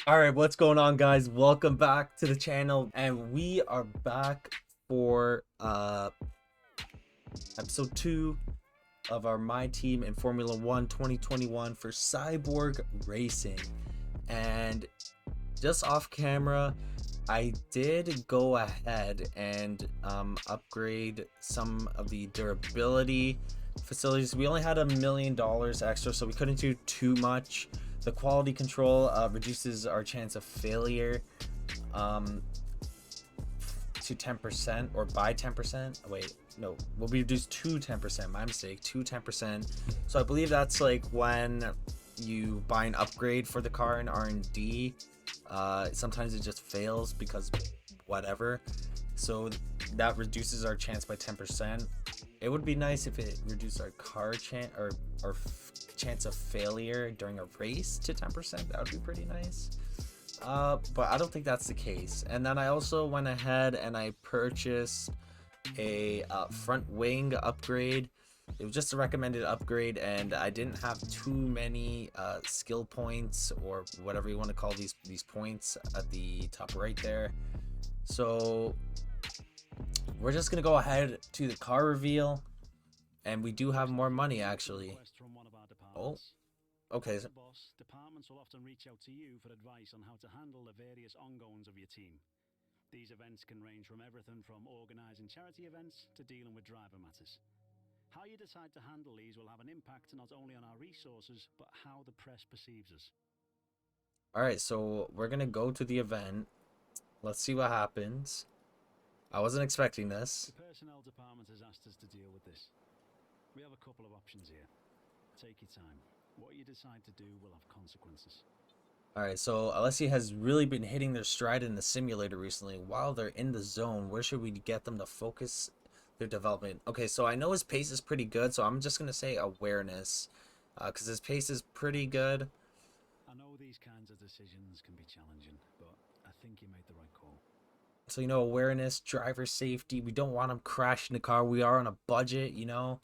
All right, what's going on, guys? Welcome back to the channel, and we are back for episode 2 of our My Team in Formula 1 2021 for Cyborg Racing. And just off camera, I did go ahead and upgrade some of the durability facilities. We only had $1 million extra, so we couldn't do too much. The quality control reduces our chance of failure to 10%, or by 10%. Wait, no, will be reduced to 10%. My mistake, to 10%. So I believe that's like when you buy an upgrade for the car in R&D. Sometimes it just fails because whatever. So that reduces our chance by 10%. It would be nice if it reduced our car chance or chance of failure during a race to 10%. That would be pretty nice. But I don't think that's the case. And then I also went ahead and I purchased a front wing upgrade. It was just a recommended upgrade, and I didn't have too many skill points, or whatever you want to call these points at the top right there. So we're just gonna go ahead to the car reveal, and we do have more money actually. Oh, okay. Departments will often reach out to you for advice on how to handle the various ongoings of your team. These events can range from everything from organizing charity events to dealing with driver matters. How you decide to handle these will have an impact not only on our resources, but how the press perceives us. All right, so we're gonna go to the event. Let's see what happens. I wasn't expecting this. The personnel department has asked us to deal with this. We have a couple of options here. Take your time. What you decide to do will have consequences. Alright, so Alessi has really been hitting their stride in the simulator recently. While they're in the zone, where should we get them to focus their development? Okay, so I know his pace is pretty good, so I'm just going to say awareness. Because his pace is pretty good. I know these kinds of decisions can be challenging, but I think you made the right call. So, you know, awareness, driver safety. We don't want him crashing the car. We are on a budget, you know.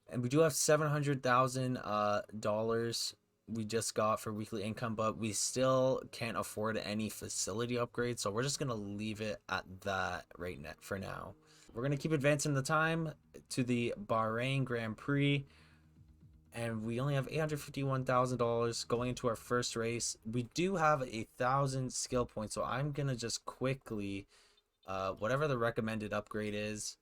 And we do have $700,000 we just got for weekly income, but we still can't afford any facility upgrades, so we're just gonna leave it at that right now for now. We're gonna keep advancing the time to the Bahrain Grand Prix, and we only have $851,000 going into our first race. We do have 1,000 skill points, so I'm gonna just quickly whatever the recommended upgrade is,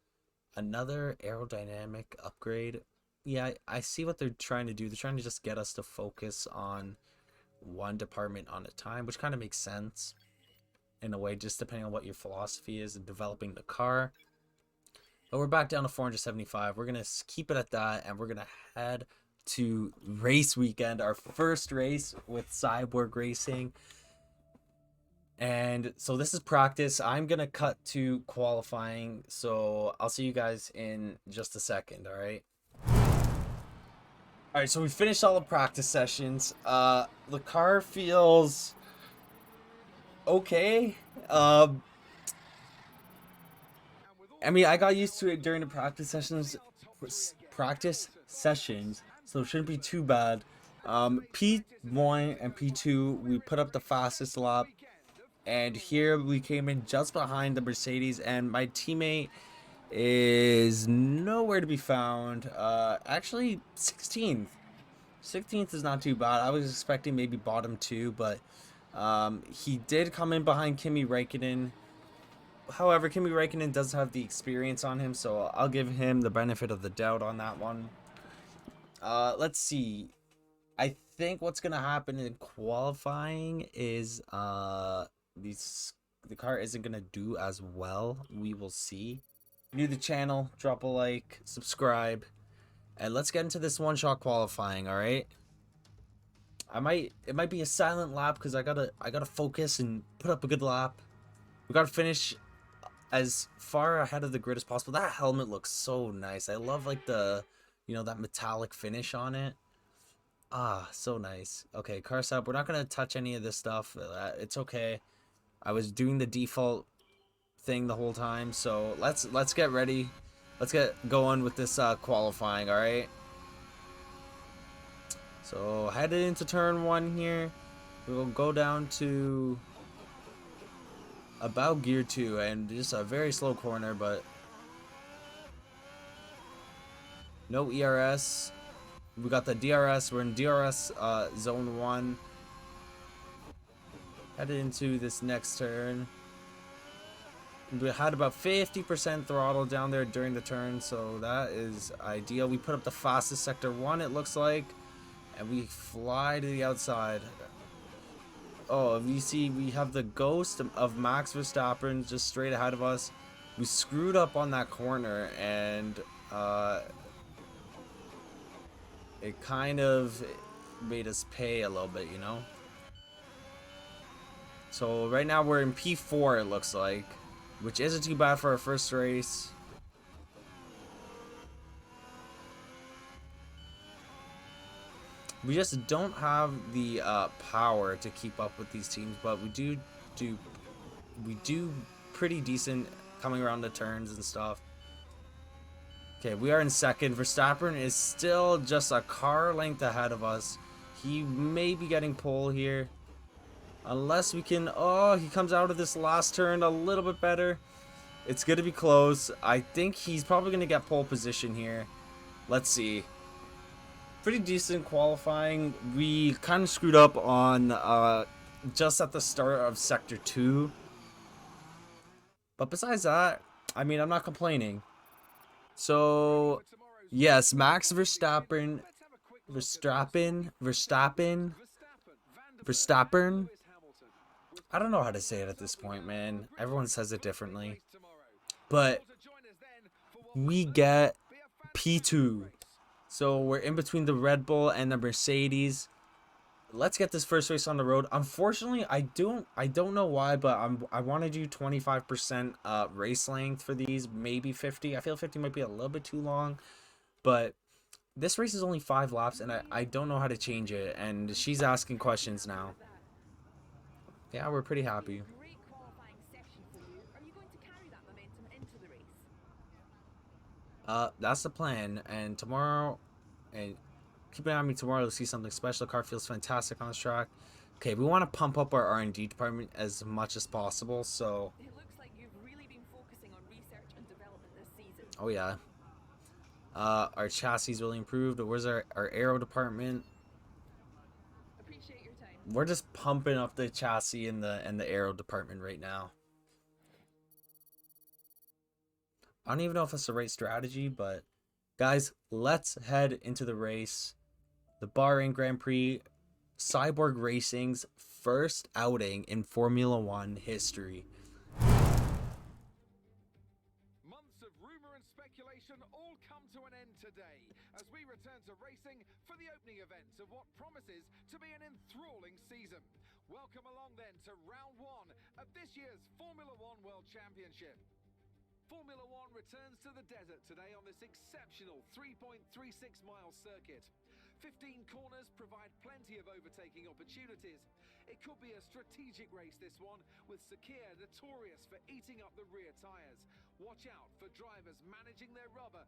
another aerodynamic upgrade. Yeah, I see what they're trying to do. They're trying to just get us to focus on one department on a time, which kind of makes sense in a way, just depending on what your philosophy is in developing the car. But we're back down to 475. We're going to keep it at that, and we're going to head to race weekend, our first race with Cyborg Racing. And so this is practice. I'm going to cut to qualifying, so I'll see you guys in just a second, all right? All right, so we finished all the practice sessions. The car feels okay. I mean, I got used to it during the practice sessions, so it shouldn't be too bad. P1 and P2, we put up the fastest lap, and here we came in just behind the Mercedes, and my teammate is nowhere to be found. Actually 16th is not too bad. I was expecting maybe bottom 2, but he did come in behind Kimi Räikkönen. However, Kimi Räikkönen does have the experience on him, so I'll give him the benefit of the doubt on that one. Let's see. I think what's gonna happen in qualifying is the car isn't gonna do as well. We will see. New to the channel, drop a like, subscribe, and let's get into this one-shot qualifying. All right, it might be a silent lap because I gotta focus and put up a good lap. We gotta finish as far ahead of the grid as possible. That helmet looks so nice. I love like the, you know, that metallic finish on it. Ah, so nice. Okay, car setup. We're not gonna touch any of this stuff. It's okay. I was doing the default thing the whole time, so let's get ready. Let's get going with this qualifying. All right, so headed into turn 1 here. We'll go down to about gear 2 and just a very slow corner, but no ERS. We got the DRS. We're in DRS zone 1. Headed into this next turn. We had about 50% throttle down there during the turn, so that is ideal. We put up the fastest sector 1, it looks like, and we fly to the outside. Oh, you see, we have the ghost of Max Verstappen just straight ahead of us. We screwed up on that corner, and it kind of made us pay a little bit, you know? So right now we're in P4, it looks like, which isn't too bad for our first race. We just don't have the power to keep up with these teams, but we do pretty decent coming around the turns and stuff. Okay, we are in second. Verstappen is still just a car length ahead of us. He may be getting pole here. Unless we can... Oh, he comes out of this last turn a little bit better. It's going to be close. I think he's probably going to get pole position here. Let's see. Pretty decent qualifying. We kind of screwed up on just at the start of Sector 2. But besides that, I mean, I'm not complaining. So, yes, Max Verstappen. I don't know how to say it at this point, man. Everyone says it differently. But we get P2. So we're in between the Red Bull and the Mercedes. Let's get this first race on the road. Unfortunately, I don't know why, but I want to do 25% race length for these, maybe 50. I feel 50 might be a little bit too long, but this race is only 5 laps, and I don't know how to change it. And she's asking questions now. Yeah, we're pretty happy. That's the plan. And tomorrow, and keep an eye on me tomorrow to see something special. The car feels fantastic on this track. Okay, we want to pump up our R&D department as much as possible. So. It looks like you've really been focusing on research and development this season. Oh yeah. Our chassis really improved. Where's our aero department? Appreciate your time. We're just pumping up the chassis and the aero department right now. I don't even know if it's the right strategy, but guys, let's head into the race. The Bahrain Grand Prix, Cyborg Racing's first outing in Formula One history. Months of rumor and speculation all come to an end today as we return to racing for the opening event of what promises to be an enthralling season. Welcome along then to round 1 of this year's Formula One World Championship. Formula One returns to the desert today on this exceptional 3.36-mile circuit. 15 corners provide plenty of overtaking opportunities. It could be a strategic race, this one, with Sakir notorious for eating up the rear tyres. Watch out for drivers managing their rubber.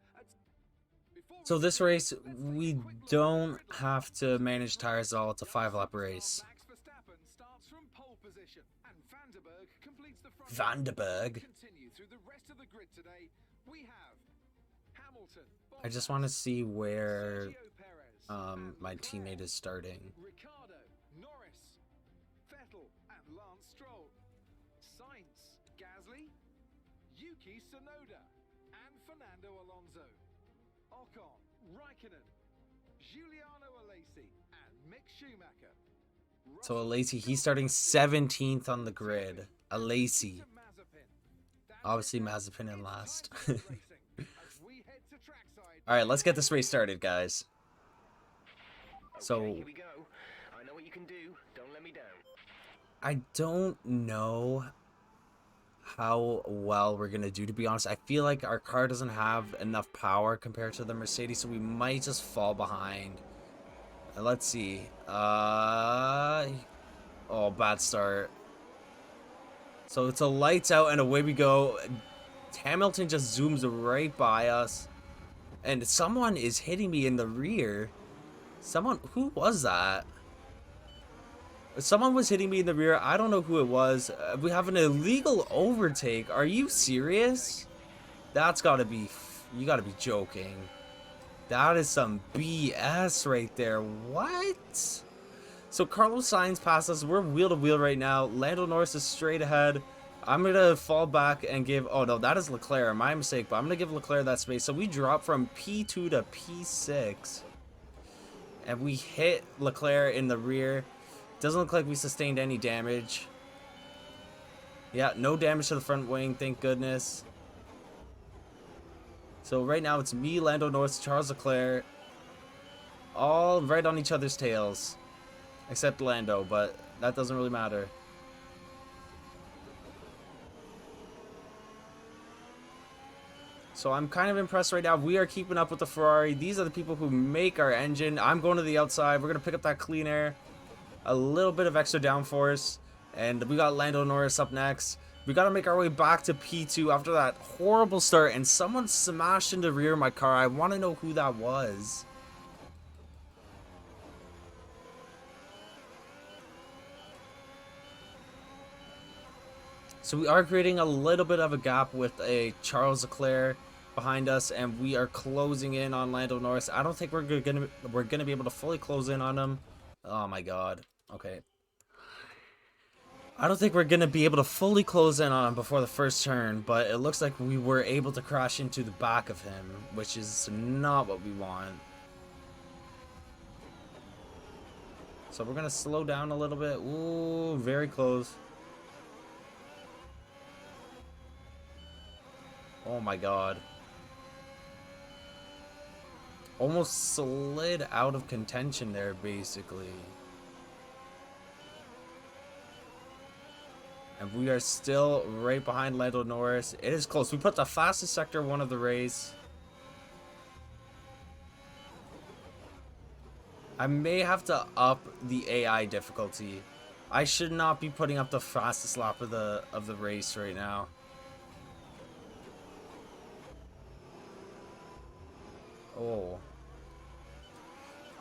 So this race, we don't have to manage tires at all. It's a 5-lap race. Max Verstappen starts from pole position, and Vanderberg completes the front. Vanderberg. Continue through the rest of the grid today. We have Hamilton. I just want to see where Sergio Perez, my teammate is starting. Ricardo, Norris, Vettel, and Lance Stroll. Sainz, Gasly, Yuki Tsunoda, and Fernando Alonso. Ocon, Raikkonen, Giuliano Alesi, and Mick Schumacher. So Alesi, he's starting 17th on the grid. Alesi. Obviously Mazepin in last. Alright, let's get this race started, guys. So here we go. I know what you can do. Don't let me down. I don't know how well we're gonna do, to be honest. I feel like our car doesn't have enough power compared to the Mercedes, so we might just fall behind. Let's see. Oh, bad start. So it's a lights out and away we go. Hamilton just zooms right by us. And someone is hitting me in the rear. Someone, who was that? Someone was hitting me in the rear. I don't know who it was. We have an illegal overtake. Are you serious? That's gotta be... You gotta be joking. That is some BS right there. What? So Carlos Sainz passed us. We're wheel to wheel right now. Lando Norris is straight ahead. I'm gonna fall back and give... Oh no, that is Leclerc. My mistake, but I'm gonna give Leclerc that space. So we drop from P2 to P6. And we hit Leclerc in the rear. Doesn't look like we sustained any damage. Yeah, no damage to the front wing, thank goodness. So right now it's me, Lando Norris, Charles Leclerc. All right on each other's tails. Except Lando, but that doesn't really matter. So I'm kind of impressed right now. We are keeping up with the Ferrari. These are the people who make our engine. I'm going to the outside. We're going to pick up that clean air. A little bit of extra downforce. And we got Lando Norris up next. We got to make our way back to P2 after that horrible start. And someone smashed into the rear of my car. I want to know who that was. So we are creating a little bit of a gap with a Charles Leclerc behind us, and we are closing in on Lando Norris. I don't think we're gonna be able to fully close in on him. Oh my god. Okay. I don't think we're gonna be able to fully close in on him before the first turn, but it looks like we were able to crash into the back of him, which is not what we want. So we're gonna slow down a little bit. Ooh, very close. Oh my god. Almost slid out of contention there, basically. And we are still right behind Lando Norris. It is close. We put the fastest sector one of the race. I may have to up the AI difficulty. I should not be putting up the fastest lap of the race right now. Oh.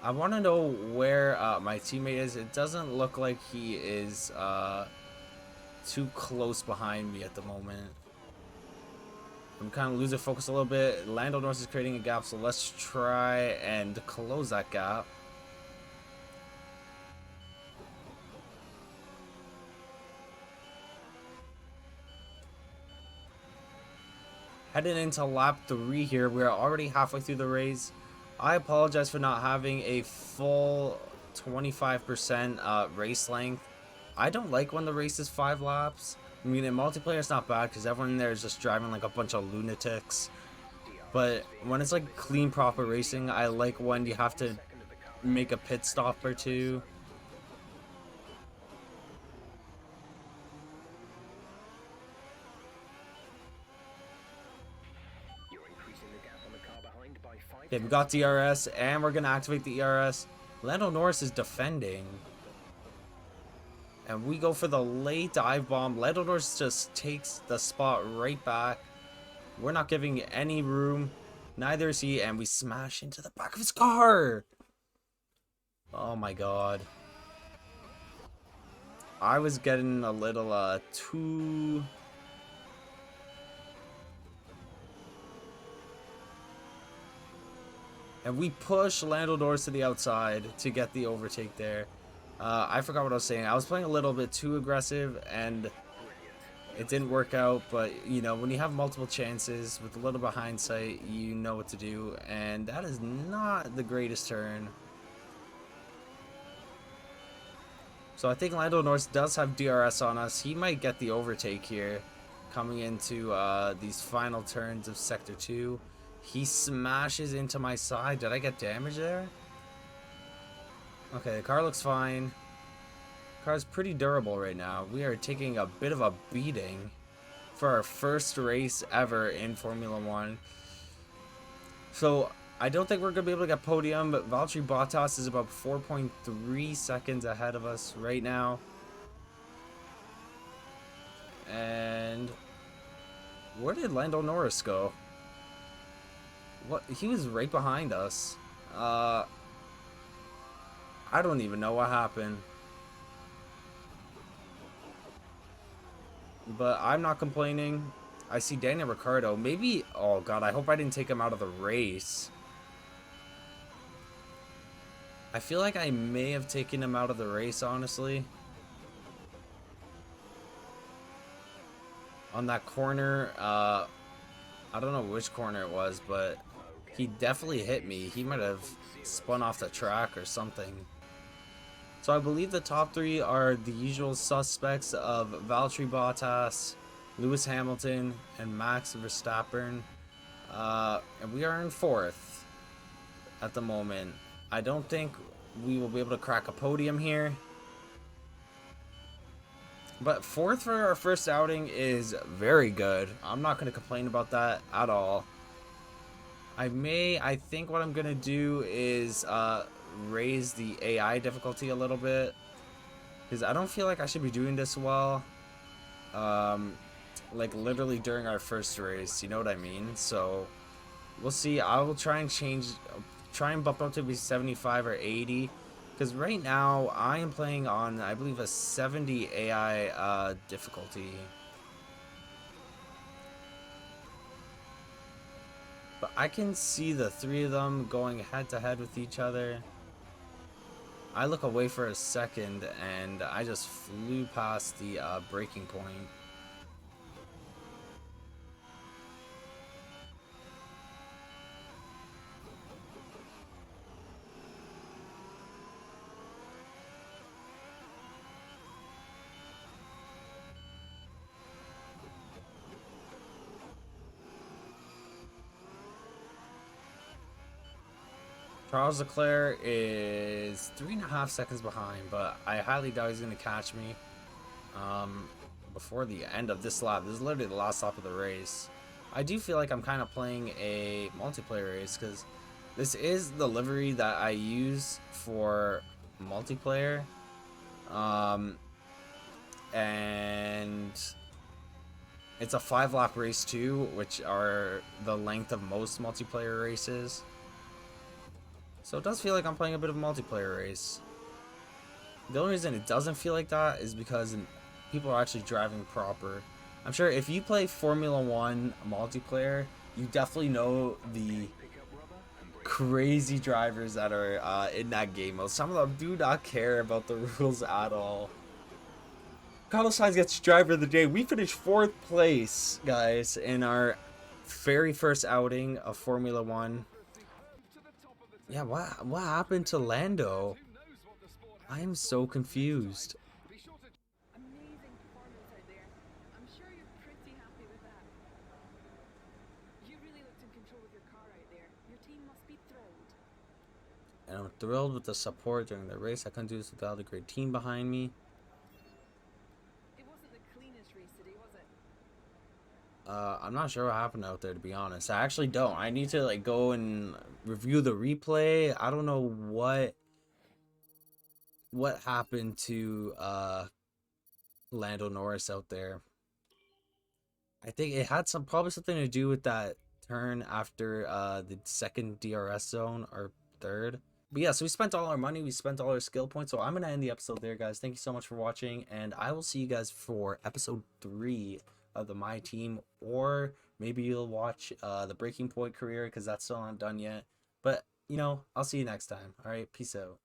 I want to know where my teammate is. It doesn't look like he is too close behind me at the moment. I'm kind of losing focus a little bit. Lando Norris is creating a gap, so let's try and close that gap. Heading into lap 3 here. We're already halfway through the race. I apologize for not having a full 25% race length. I don't like when the race is 5 laps. I mean, in multiplayer it's not bad because everyone there is just driving like a bunch of lunatics. But when it's like clean, proper racing, I like when you have to make a pit stop or two. Okay, we got DRS, and we're going to activate the ERS. Lando Norris is defending. And we go for the late dive bomb. Lando Norris just takes the spot right back. We're not giving any room. Neither is he, and we smash into the back of his car. Oh my god. I was getting a little too... And we push Lando Norris to the outside to get the overtake there. I forgot what I was saying. I was playing a little bit too aggressive and it didn't work out. But, you know, when you have multiple chances with a little bit of hindsight, you know what to do. And that is not the greatest turn. So I think Lando Norris does have DRS on us. He might get the overtake here coming into these final turns of Sector 2. He smashes into my side. Did I get damage there? Okay, the car looks fine. The car's pretty durable right now. We are taking a bit of a beating for our first race ever in Formula 1. So, I don't think we're going to be able to get podium, but Valtteri Bottas is about 4.3 seconds ahead of us right now. And where did Lando Norris go? What? He was right behind us. I don't even know what happened. but I'm not complaining. I see Daniel Ricciardo. Maybe, oh god, I hope I didn't take him out of the race. I feel like I may have taken him out of the race, honestly. On that corner, I don't know which corner it was, but he definitely hit me. He might have spun off the track or something. So I believe the top three are the usual suspects of Valtteri Bottas, Lewis Hamilton, and Max Verstappen. And we are in fourth at the moment. I don't think we will be able to crack a podium here. But fourth for our first outing is very good. I'm not going to complain about that at all. I think what I'm going to do is raise the AI difficulty a little bit. Because I don't feel like I should be doing this well. Like literally during our first race, you know what I mean? So we'll see. I will try and bump up to be 75 or 80. Because right now I am playing on, I believe, a 70 AI difficulty. But I can see the three of them going head to head with each other. I look away for a second and I just flew past the braking point. Charles Leclerc is 3.5 seconds behind, but I highly doubt he's going to catch me before the end of this lap. This is literally the last lap of the race. I do feel like I'm kind of playing a multiplayer race because this is the livery that I use for multiplayer. And it's a 5-lap race too, which are the length of most multiplayer races. So it does feel like I'm playing a bit of a multiplayer race. The only reason it doesn't feel like that is because people are actually driving proper. I'm sure if you play Formula 1 multiplayer, you definitely know the crazy drivers that are in that game mode. Some of them do not care about the rules at all. Carlos Sainz gets driver of the day. We finished 4th place, guys, in our very first outing of Formula 1. Yeah, what happened to Lando? I am so confused. Amazing performance out there. I'm sure you're pretty happy with that. You really looked in control of your car out there. Your team must be thrilled. And I'm thrilled with the support during the race. I couldn't do this without a great team behind me. It wasn't the cleanest race today, was it? I'm not sure what happened out there, to be honest. I actually don't. I need to like go and review the replay. I don't know what happened to Lando Norris out there. I think it had probably something to do with that turn after the second DRS zone or third. But yeah, so we spent all our money, we spent all our skill points. So I'm gonna end the episode there, guys. Thank you so much for watching, and I will see you guys for episode 3 of the My Team, or maybe you'll watch the Breaking Point career because that's still not done yet. But you know, I'll see you next time. All right, peace out.